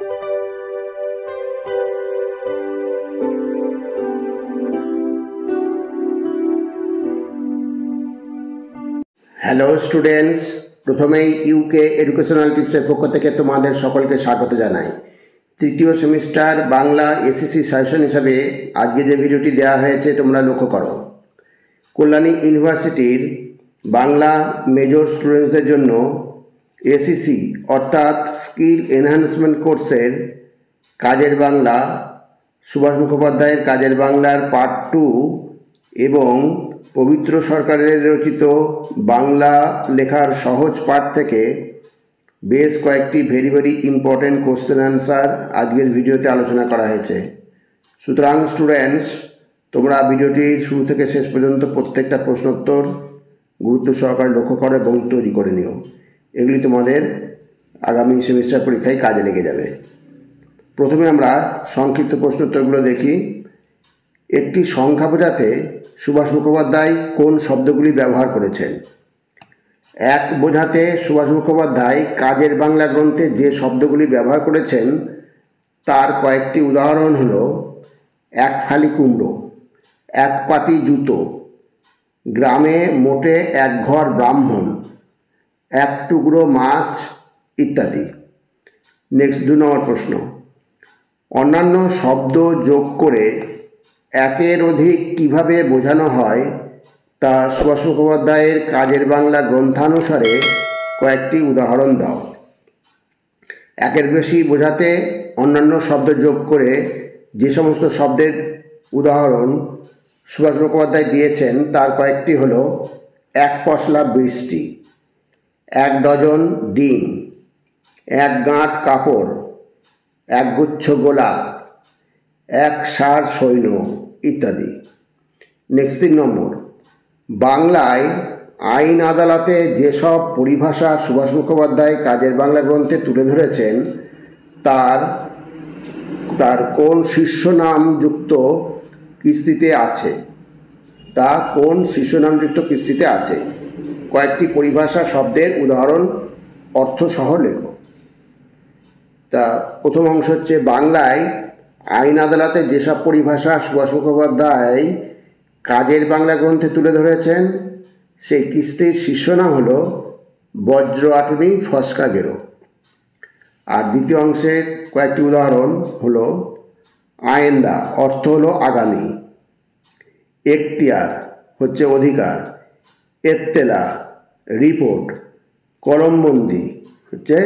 Hello students, প্রথমেই UK educational টিপসের পক্ষ থেকে তোমাদের সকলকে স্বাগত জানাই। তৃতীয় সেমিস্টার বাংলা এসএসসি সাজেশন হিসাবে আজকে যে ভিডিওটি দেওয়া হয়েছে তোমরা লক্ষ্য করো। কল্যাণী ইউনিভার্সিটির বাংলা মেজর স্টুডেন্টসদের জন্য এসইসি অর্থাৎ স্কিল এনহ্যান্সমেন্ট কোর্সের কাজের বাংলা, সুভাষ মুখোপাধ্যায়ের কাজের বাংলার পার্ট 2 এবং পবিত্র সরকারের রচিত বাংলা লেখার সহজ পাঠ থেকে বেশ কয়েকটি ভেরি ইম্পর্টেন্ট কোশ্চেন অ্যান্সার আজকের ভিডিওতে আলোচনা করা হয়েছে। সুতরাং স্টুডেন্টস, তোমরা ভিডিওটির শুরু থেকে শেষ পর্যন্ত প্রত্যেকটা প্রশ্নোত্তর গুরুত্ব সহকারে লক্ষ্য করো এবং তৈরি করে নিও। এগুলি তোমাদের আগামী সেমিস্টার পরীক্ষায় কাজে লেগে যাবে। প্রথমে আমরা সংক্ষিপ্ত প্রশ্নোত্তরগুলো দেখি। একটি সংখ্যা বোঝাতে সুভাষ মুখোপাধ্যায় কোন শব্দগুলি ব্যবহার করেছেন? এক বোঝাতে সুভাষ মুখোপাধ্যায় কাজের বাংলা গ্রন্থে যে শব্দগুলি ব্যবহার করেছেন তার কয়েকটি উদাহরণ হলো: এক ফালি কুমড়ো, এক পাটি জুতো, গ্রামে মোটে এক ঘর ব্রাহ্মণ, এক টুকরো মাছ ইত্যাদি। নেক্সট 2 নম্বর প্রশ্ন। অন্যান্য শব্দ যোগ করে একের অধিক কিভাবে বোঝানো হয় তা সুভাষ মুখোপাধ্যায়ের কাজের বাংলা গ্রন্থানুসারে কয়েকটি উদাহরণ দাও। একের বেশি বোঝাতে অন্যান্য শব্দ যোগ করে যে সমস্ত শব্দের উদাহরণ সুভাষ মুখোপাধ্যায় দিয়েছেন তার কয়েকটি হলো: এক পশলা বৃষ্টি, এক ডজন ডিম, এক গাঁট কাপড়, এক গুচ্ছ গোলাপ, এক ষাঁড় সৈন্য ইত্যাদি। নেক্সট 3 নম্বর। বাংলায় আইন আদালতে যেসব পরিভাষা সুভাষ মুখোপাধ্যায় কাজের বাংলা গ্রন্থে তুলে ধরেছেন তার কোন শীর্ষনামযুক্ত কিস্তিতে আছে? কয়েকটি পরিভাষা শব্দের উদাহরণ অর্থসহ লেখো। তা প্রথম অংশ হচ্ছে, বাংলায় আইন আদালতে যেসব পরিভাষা সুভাষ মুখোপাধ্যায় কাজের বাংলা গ্রন্থে তুলে ধরেছেন সেই কিস্তির শীর্ষনাম হলো বজ্র আটুনি ফসকা গেরো। আর দ্বিতীয় অংশের কয়েকটি উদাহরণ হলো: আয়েন্দা অর্থ হলো আগামী, এখতিয়ার হচ্ছে অধিকার, এত্তেলা রিপোর্ট, কলমবন্দি হচ্ছে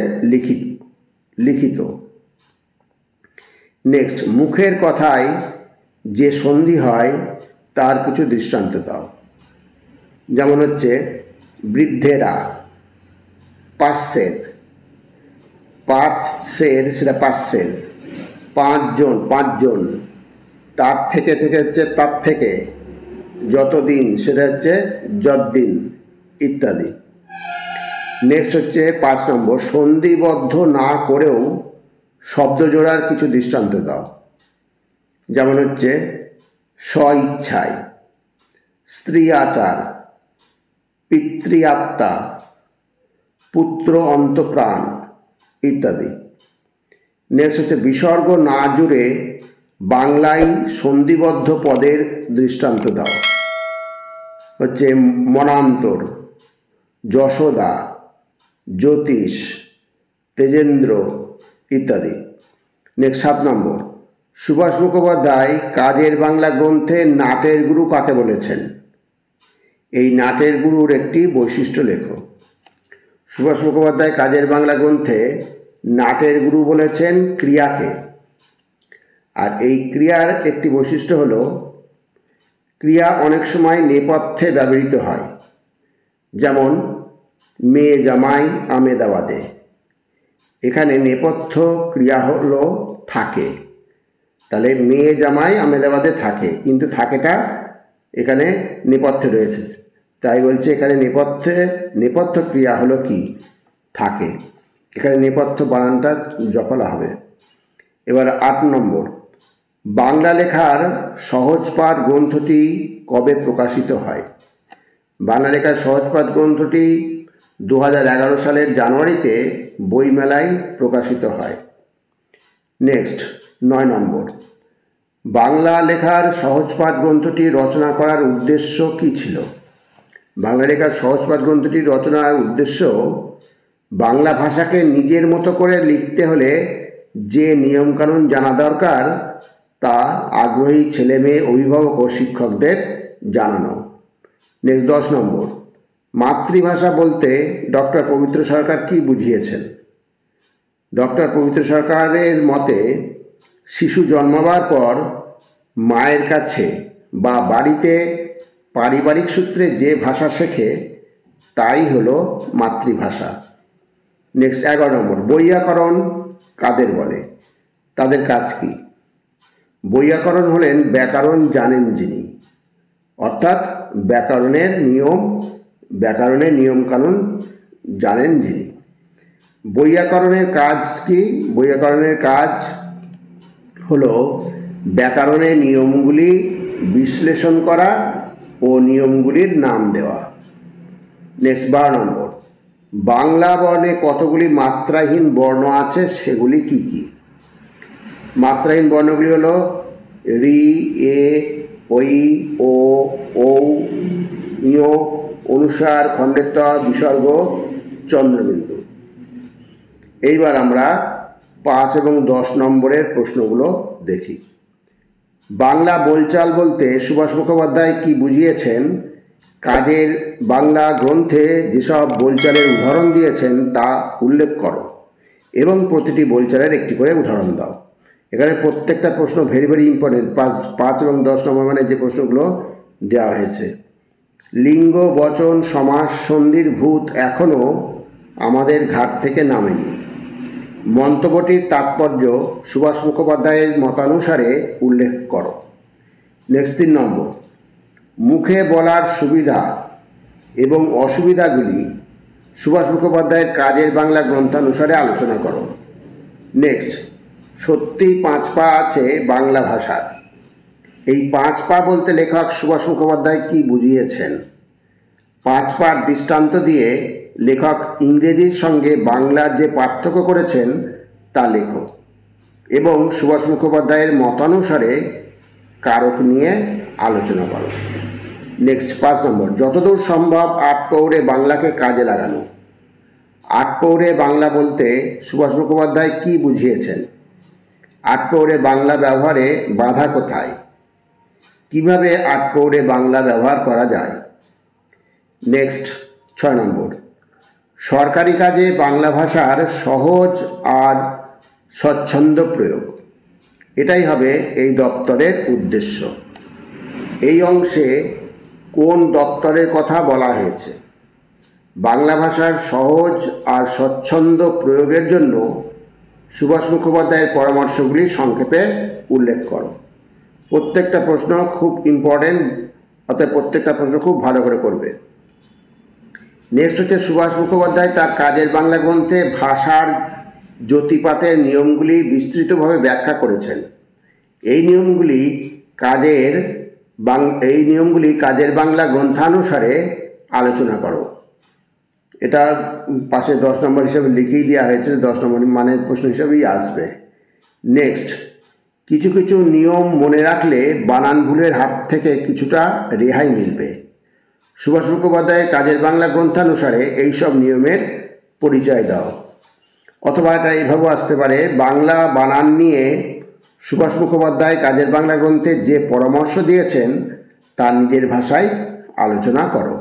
লিখিত। নেক্সট, মুখের কথায় যে সন্ধি হয় তার কিছু দৃষ্টান্ত দাও। যেমন হচ্ছে বৃদ্ধেরা, পার্সেল, 5 সের সেটা পার্সেল, 5 জন, তার থেকে হচ্ছে তার থেকে, যতদিন সেটা হচ্ছে যতদিন ইত্যাদি। নেক্সট হচ্ছে 5 নম্বর, সন্ধিবদ্ধ না করেও শব্দ জোড়ার কিছু দৃষ্টান্ত দাও। যেমন হচ্ছে স্ব ইচ্ছায়, স্ত্রী আচার, পিতৃ আত্মা, পুত্র অন্তপ্রাণ ইত্যাদি। নেক্সট হচ্ছে বিসর্গ না জুড়ে বাংলায় সন্ধিবদ্ধ পদের দৃষ্টান্ত দাও। হচ্ছে মনান্তর, যশোদা, জ্যোতিষ, তেজেন্দ্র ইত্যাদি। নেক্সট 7 নম্বর। সুভাষ মুখোপাধ্যায় কাজের বাংলা গ্রন্থে নাটের গুরু কাকে বলেছেন? এই নাটের গুরুর একটি বৈশিষ্ট্য লেখো। সুভাষ মুখোপাধ্যায় কাজের বাংলা গ্রন্থে নাটের গুরু বলেছেন ক্রিয়াকে। আর এই ক্রিয়ার একটি বৈশিষ্ট্য হলো ক্রিয়া অনেক সময় নেপথ্যে ব্যবহৃত হয়। যেমন মেয়ে জামাই আমেদাবাদে, এখানে নেপথ্য ক্রিয়া হলো থাকে। তাহলে মেয়ে জামাই আমেদাবাদে থাকে, কিন্তু থাকেটা এখানে নেপথ্যে রয়েছে, তাই বলছে এখানে নেপথ্য ক্রিয়া হলো কি? থাকে। এখানে নেপথ্য বানানটা জফলা হবে। এবার 8 নম্বর। বাংলা লেখার সহজ পাঠ গ্রন্থটি কবে প্রকাশিত হয়? বাংলা লেখার সহজ পাঠ গ্রন্থটি 2011 সালের জানুয়ারিতে বইমেলায় প্রকাশিত হয়। নেক্সট 9 নম্বর, বাংলা লেখার সহজপাঠ গ্রন্থটি রচনা করার উদ্দেশ্য কী ছিল? বাংলা লেখার সহজপাঠ গ্রন্থটি রচনার উদ্দেশ্য বাংলা ভাষাকে নিজের মতো করে লিখতে হলে যে নিয়মকানুন জানা দরকার তা আগ্রহী ছেলে মেয়ে, অভিভাবক ও শিক্ষকদের জানানো। নেক্সট 10 নম্বর, মাতৃভাষা বলতে ডক্টর পবিত্র সরকার কী বুঝিয়েছেন? ডক্টর পবিত্র সরকারের মতে শিশু জন্মাবার পর মায়ের কাছে বা বাড়িতে পারিবারিক সূত্রে যে ভাষা শেখে তাই হলো মাতৃভাষা। নেক্সট 11 নম্বর, বৈয়াকরণ কাদের বলে? তাদের কাজ কি? বৈয়াকরণ হলেন ব্যাকরণ জানেন যিনি, অর্থাৎ ব্যাকরণের নিয়মকানুন জানেন যিনি। বৈয়াকরণের কাজ কি? বৈয়াকরণের কাজ হলো ব্যাকরণের নিয়মগুলি বিশ্লেষণ করা ও নিয়মগুলির নাম দেওয়া। নেক্সট 12 নম্বর, বাংলা বর্ণে কতগুলি মাত্রাহীন বর্ণ আছে, সেগুলি কি কি? মাত্রাহীন বর্ণগুলি হলো রি, এ, ঐ, ও, ঔ, ইয়, অনুসার, খণ্ডেত্ব, বিসর্গ, চন্দ্রবিন্দু। এইবার আমরা 5 এবং 10 নম্বরের প্রশ্নগুলো দেখি। বাংলা বলচাল বলতে সুভাষ মুখোপাধ্যায় কি বুঝিয়েছেন? কাজের বাংলা গ্রন্থে যেসব বলচালের উদাহরণ দিয়েছেন তা উল্লেখ করো এবং প্রতিটি বলচালের একটি করে উদাহরণ দাও। এখানে প্রত্যেকটা প্রশ্ন ভেরি ভেরি ইম্পর্টেন্ট। 5 এবং 10 নম্বর মানে যে প্রশ্নগুলো দেওয়া হয়েছে। লিঙ্গ, বচন, সমাস, সন্ধির ভূত এখনও আমাদের ঘাট থেকে নামেনি। মন্তব্যটির তাৎপর্য সুভাষ মুখোপাধ্যায়ের মতানুসারে উল্লেখ করো। নেক্সট 3 নম্বর, মুখে বলার সুবিধা এবং অসুবিধাগুলি সুভাষ মুখোপাধ্যায়ের কাজের বাংলা গ্রন্থানুসারে আলোচনা করো। নেক্সট, সত্যি 5 পা আছে বাংলা ভাষার। এই 5 পা বলতে লেখক সুভাষ মুখোপাধ্যায় কি বুঝিয়েছেন? 5 পার দৃষ্টান্ত দিয়ে লেখক ইংরেজির সঙ্গে বাংলার যে পার্থক্য করেছেন তা লেখো এবং সুভাষ মুখোপাধ্যায়ের মতানুসারে কারক নিয়ে আলোচনা করো। নেক্সট 5 নম্বর, যতদূর সম্ভব 8 পৌরে বাংলাকে কাজে লাগানো। 8 পৌরে বাংলা বলতে সুভাষ মুখোপাধ্যায় কি বুঝিয়েছেন? 8 পৌরে বাংলা ব্যবহারে বাধা কোথায়? কিভাবে 8 পৌরে বাংলা ব্যবহার করা যায়? নেক্সট 6 নম্বর, সরকারি কাজে বাংলা ভাষার সহজ আর স্বচ্ছন্দ প্রয়োগ। এটাই হবে এই দপ্তরের উদ্দেশ্য। এই অংশে কোন দপ্তরের কথা বলা হয়েছে? বাংলা ভাষার সহজ আর স্বচ্ছন্দ প্রয়োগের জন্য সুভাষ মুখোপাধ্যায়ের পরামর্শগুলি সংক্ষেপে উল্লেখ করো। প্রত্যেকটা প্রশ্ন খুব ইম্পর্টেন্ট, অর্থাৎ প্রত্যেকটা প্রশ্ন খুব ভালো করে করবে। নেক্সট হচ্ছে, সুভাষ মুখোপাধ্যায় তার কাজের বাংলা গ্রন্থে ভাষার জ্যোতিপাতের নিয়মগুলি বিস্তৃতভাবে ব্যাখ্যা করেছেন। এই নিয়মগুলি কাজের বাংলা গ্রন্থানুসারে আলোচনা করো। এটা পাশে 10 নম্বর হিসেবে লিখেই দেওয়া হয়েছে, 10 নম্বর মানের প্রশ্ন হিসেবেই আসবে। নেক্সট, কিছু কিছু নিয়ম মনে রাখলে বানান ভুলের হাত থেকে কিছুটা রেহাই মিলবে। সুভাষ মুখোপাধ্যায়ের কাজের বাংলা গ্রন্থানুসারে এইসব নিয়মের পরিচয় দাও। অথবা এটা এইভাবেও আসতে পারে, বাংলা বানান নিয়ে সুভাষ মুখোপাধ্যায় কাজের বাংলা গ্রন্থে যে পরামর্শ দিয়েছেন তা নিজের ভাষায় আলোচনা করো।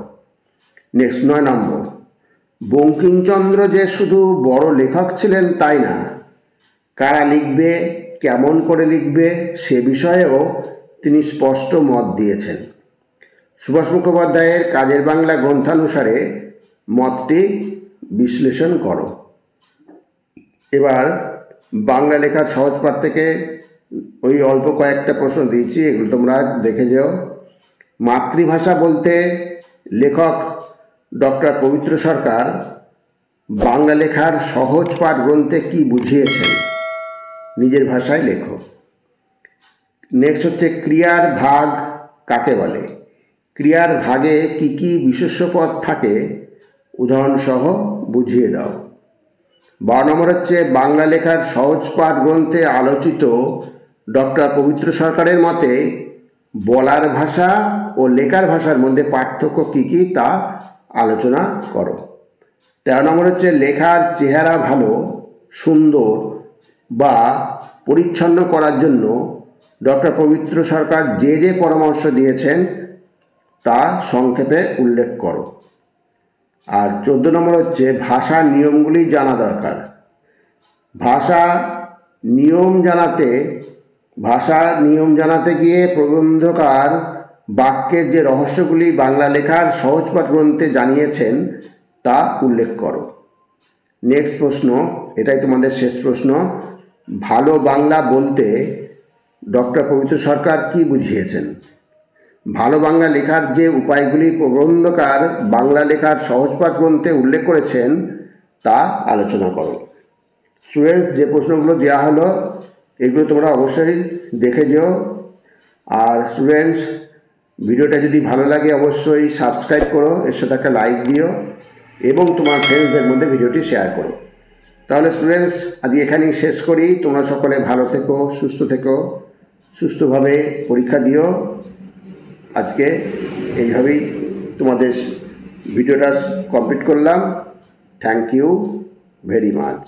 নেক্সট 9 নম্বর, বঙ্কিমচন্দ্র যে শুধু বড় লেখক ছিলেন তাই না, কারা লিখবে, কেমন করে লিখবে সে বিষয়েও তিনি স্পষ্ট মত দিয়েছেন। সুভাষ মুখোপাধ্যায়ের কাজের বাংলা গ্রন্থানুসারে মতটি বিশ্লেষণ করো। এবার বাংলা লেখার সহজ পাঠ থেকে ওই অল্প কয়েকটা প্রশ্ন দিয়েছি, এগুলো তোমরা দেখে যাও। মাতৃভাষা বলতে লেখক ডক্টর পবিত্র সরকার বাংলা লেখার সহজ পাঠ গ্রন্থে কি বুঝিয়েছেন? নিজের ভাষায় লেখো। নেক্সট হচ্ছে, ক্রিয়ার ভাগ কাকে বলে? ক্রিয়ার ভাগে কি কি বিশেষ্য পদ থাকে উদাহরণসহ বুঝিয়ে দাও। 12 নম্বর হচ্ছে বাংলা লেখার সহজ পাঠ গ্রন্থে আলোচিত ডক্টর পবিত্র সরকারের মতে বলার ভাষা ও লেখার ভাষার মধ্যে পার্থক্য কী কী তা আলোচনা করো। 13 নম্বর হচ্ছে লেখার চেহারা ভালো সুন্দর বা পরিচ্ছন্ন করার জন্য ডক্টর পবিত্র সরকার যে যে পরামর্শ দিয়েছেন তা সংক্ষেপে উল্লেখ করো। আর 14 নম্বর হচ্ছে ভাষার নিয়মগুলি জানা দরকার। ভাষার নিয়ম জানাতে গিয়ে প্রবন্ধকার বাক্যের যে রহস্যগুলি বাংলা লেখার সহজপাঠ গ্রন্থে জানিয়েছেন তা উল্লেখ করো। নেক্সট প্রশ্ন, এটাই তোমাদের শেষ প্রশ্ন। ভালো বাংলা বলতে ডক্টর পবিত্র সরকার কি বুঝিয়েছেন? ভালো বাংলা লেখার যে উপায়গুলি প্রবন্ধকার বাংলা লেখার সহজপাঠ গ্রন্থে উল্লেখ করেছেন তা আলোচনা করো। স্টুডেন্টস, যে প্রশ্নগুলো দেওয়া হলো এগুলো তোমরা অবশ্যই দেখে যেও। আর স্টুডেন্টস, ভিডিওটা যদি ভালো লাগে অবশ্যই সাবস্ক্রাইব করো, এর সাথে একটা লাইক দিও এবং তোমার ফ্রেন্ডসদের মধ্যে ভিডিওটি শেয়ার করো। তাহলে স্টুডেন্টস, আজকে এখানেই শেষ করি। তোমরা সকলে ভালো থেকো, সুস্থ থেকো, সুস্থভাবে পরীক্ষা দিও। আজকে এইভাবেই তোমাদের ভিডিওটা কমপ্লিট করলাম। Thank you very much.